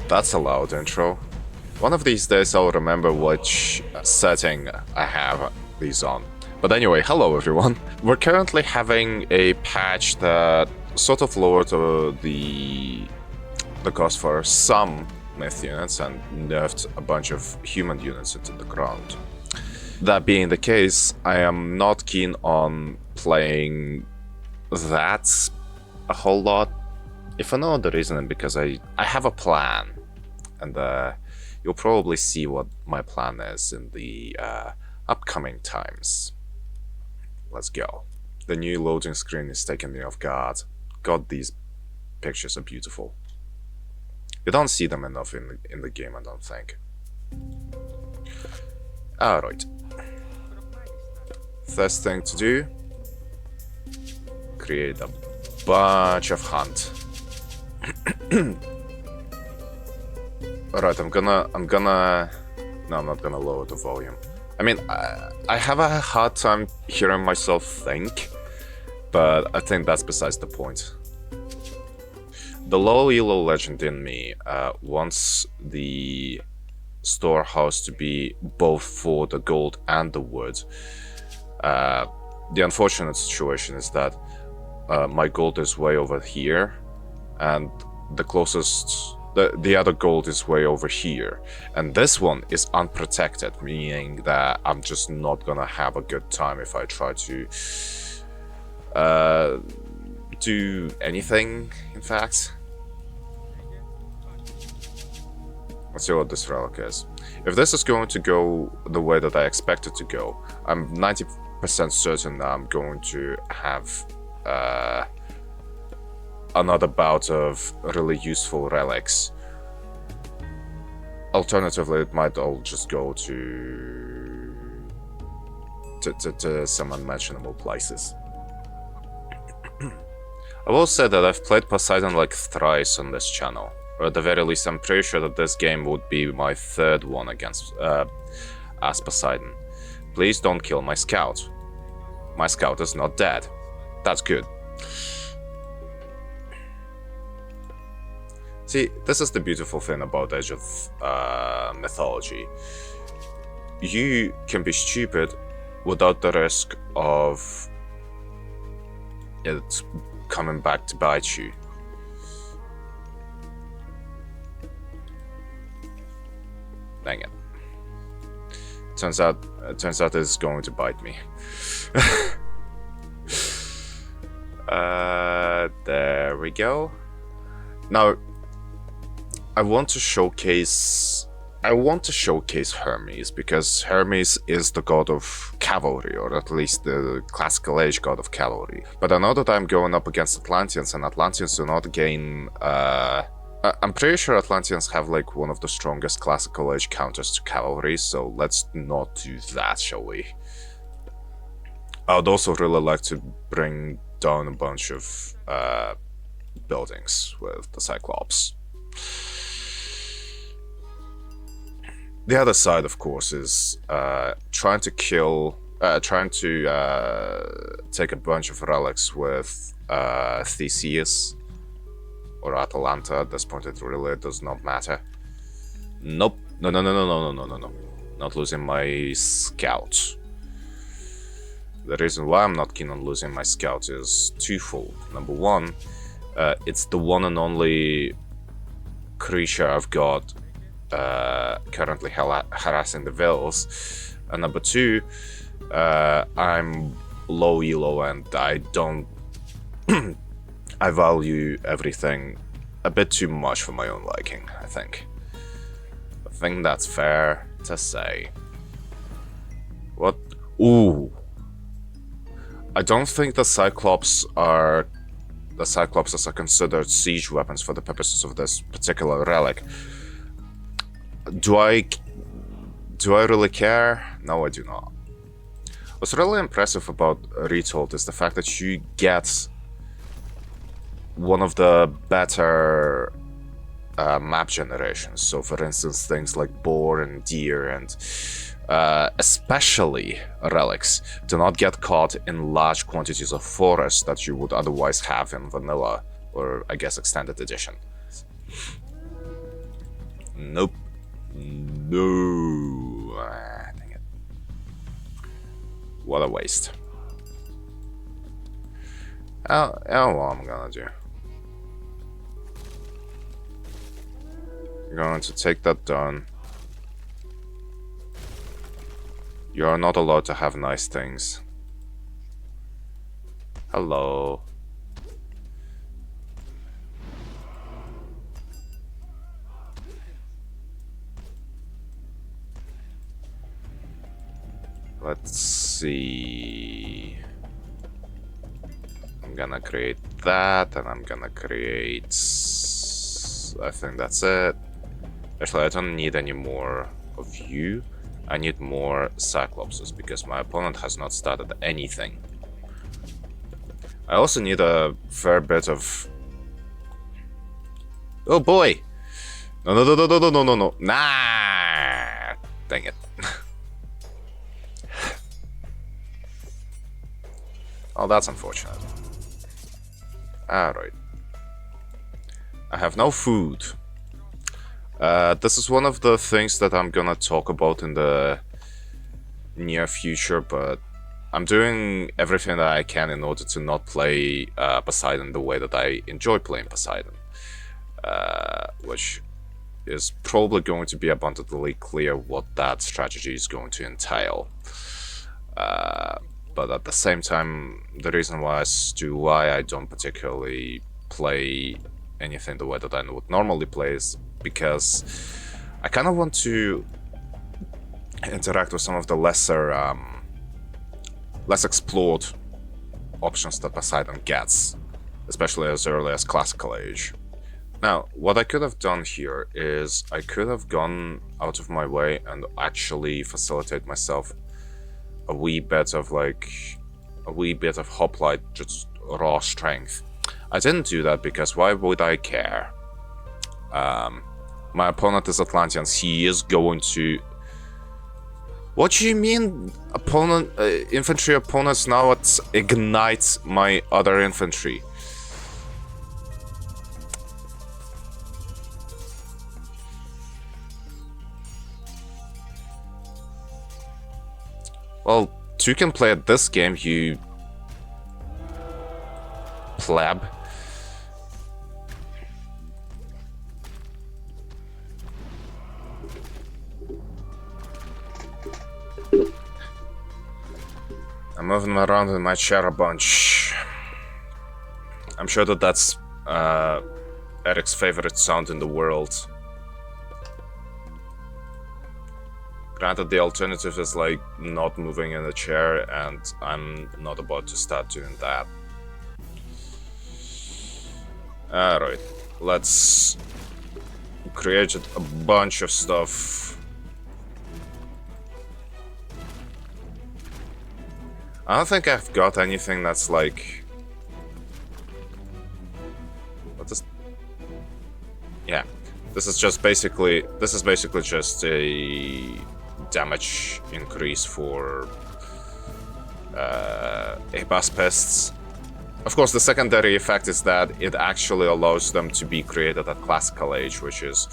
That's a loud intro. One of these days I'll remember which setting I have these on. But anyway, hello everyone. We're currently having a patch that sort of lowered the cost for some myth units and nerfed a bunch of human units into the ground. That being the case, I am not keen on playing that a whole lot. If for no other reason, because I have a plan, and you'll probably see what my plan is in the upcoming times. Let's go. The new loading screen is taking me off guard. God, these pictures are beautiful. You don't see them enough in the game, I don't think. Alright. First thing to do, create a bunch of hunt. Alright, I'm gonna... No, I'm not gonna lower the volume. I mean, I have a hard time hearing myself think, but I think that's besides the point. The low elo legend in me wants the storehouse to be both for the gold and the wood. The unfortunate situation is that my gold is way over here, and the closest, the other gold is way over here, and this one is unprotected, meaning that I'm just not gonna have a good time if I try to do anything, in fact. Let's see what this relic is. If this is going to go the way that I expect it to go, I'm 90% certain that I'm going to have another bout of really useful relics. Alternatively, it might all just go to some unmentionable places. I will say that I've played Poseidon like thrice on this channel, or at the very least I'm pretty sure that this game would be my third one against as Poseidon. Please don't kill my scout. My scout is not dead. That's good. See, this is the beautiful thing about Age of Mythology. You can be stupid without the risk of it coming back to bite you. Dang it. Turns out it's going to bite me. There we go. Now, I want to showcase Hermes, because Hermes is the god of cavalry, or at least the classical age god of cavalry. But I know that I'm going up against Atlanteans, and Atlanteans do not gain... I'm pretty sure Atlanteans have like one of the strongest classical age counters to cavalry, so let's not do that, shall we? I would also really like to bring down a bunch of buildings with the cyclops. The other side, of course, is trying to take a bunch of relics with Theseus or Atalanta. At this point, it really does not matter. Nope. No. Not losing my scout. The reason why I'm not keen on losing my scout is twofold. Number one, it's the one and only creature I've got currently harassing the vills, and number two, I'm low elo and I don't I value everything a bit too much for my own liking, I think that's fair to say. What? Ooh, I don't think the cyclopses are considered siege weapons for the purposes of this particular relic. Do I really care? No, I do not. What's really impressive about Retold is the fact that you get one of the better map generations. So for instance, things like boar and deer and especially relics do not get caught in large quantities of forest that you would otherwise have in vanilla, or I guess extended edition. Nope. No. Dang it. What a waste. Oh, what I'm gonna do. I'm going to take that down. You are not allowed to have nice things. Hello. Let's see. I'm gonna create that, and I'm gonna create... I think that's it. Actually, I don't need any more of you. I need more cyclopses, because my opponent has not started anything. I also need a fair bit of... Oh boy! No, no, no, no, no, no, no, no, no. Nah! Dang it. Oh, that's unfortunate. Alright. I have no food. This is one of the things that I'm gonna talk about in the near future, but I'm doing everything that I can in order to not play Poseidon the way that I enjoy playing Poseidon. Which is probably going to be abundantly clear what that strategy is going to entail. But at the same time, the reason why I don't particularly play anything the way that I would normally play is because I kind of want to interact with some of the lesser, less explored options that Poseidon gets, especially as early as Classical Age. Now, what I could have done here is I could have gone out of my way and actually facilitate myself a wee bit of hoplite, just raw strength. I didn't do that because why would I care? My opponent is Atlanteans. He is going to... What do you mean, infantry opponents now ignite my other infantry? Well, you can play at this game, you pleb. I'm moving around in my chair a bunch. I'm sure that that's Eric's favorite sound in the world. Granted, the alternative is like not moving in a chair, and I'm not about to start doing that. Alright, let's create a bunch of stuff. I don't think I've got anything that's like... What is... Yeah, this is basically just a damage increase for Abas pests. Of course, the secondary effect is that it actually allows them to be created at Classical Age, which is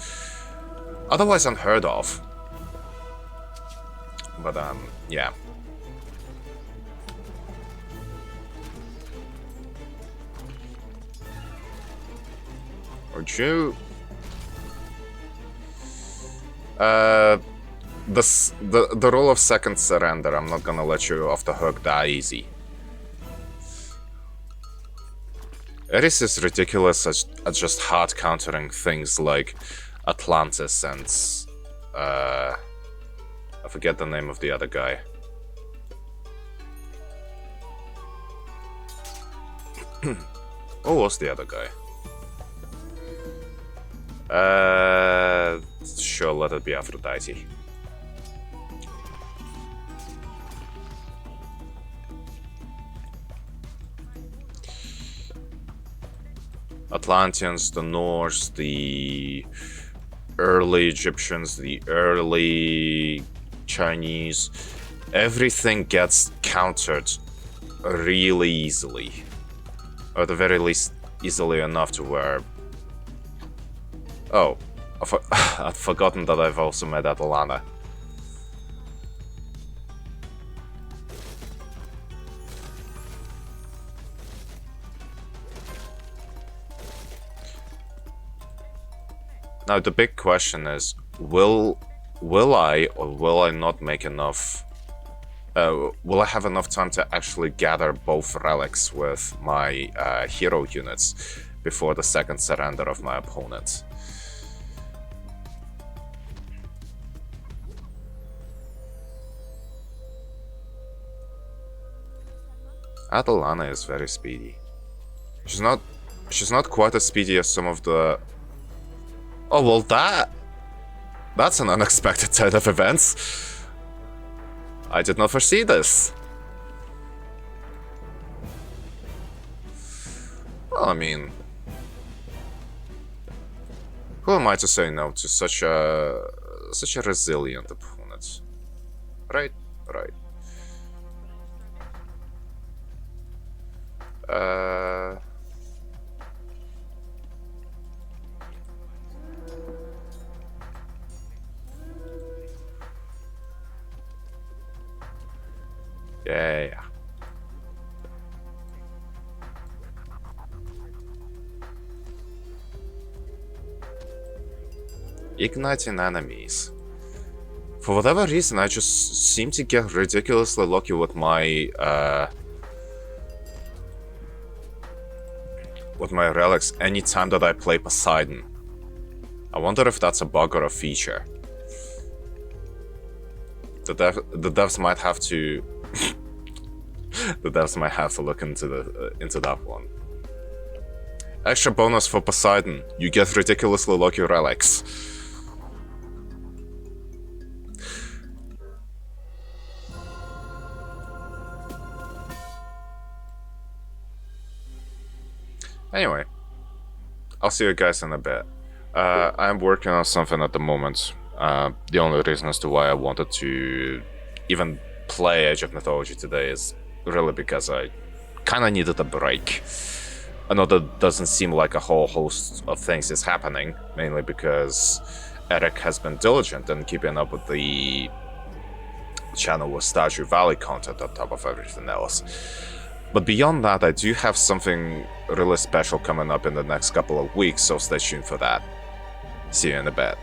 otherwise unheard of. But yeah. Would you... The rule of second surrender, I'm not gonna let you off the hook that easy. Eris is ridiculous at just hard countering things like Atlantis and... I forget the name of the other guy. What was the other guy? Sure, let it be Aphrodite. Atlanteans, the Norse, the early Egyptians, the early Chinese, everything gets countered really easily. Or at the very least, easily enough to where... Oh, I'd forgotten that I've also met Atalanta. Now the big question is, will I or will I not make enough? Will I have enough time to actually gather both relics with my hero units before the second surrender of my opponent? Atalanta is very speedy. She's not quite as speedy as some of the... Oh, well, that's an unexpected turn of events. I did not foresee this. Well, I mean, who am I to say no to such a resilient opponent? Right, right. Yeah. Igniting enemies. For whatever reason, I just seem to get ridiculously lucky with my relics anytime that I play Poseidon. I wonder if that's a bug or a feature. The devs might have to the devs might have to look into that one. Extra bonus for Poseidon: you get ridiculously lucky relics. Anyway, I'll see you guys in a bit. I'm working on something at the moment. The only reason as to why I wanted to even play Age of Mythology today is really because I kind of needed a break. I know that doesn't seem like a whole host of things is happening, mainly because Eric has been diligent in keeping up with the channel with Stardew Valley content on top of everything else. But beyond that, I do have something really special coming up in the next couple of weeks, so stay tuned for that. See you in a bit.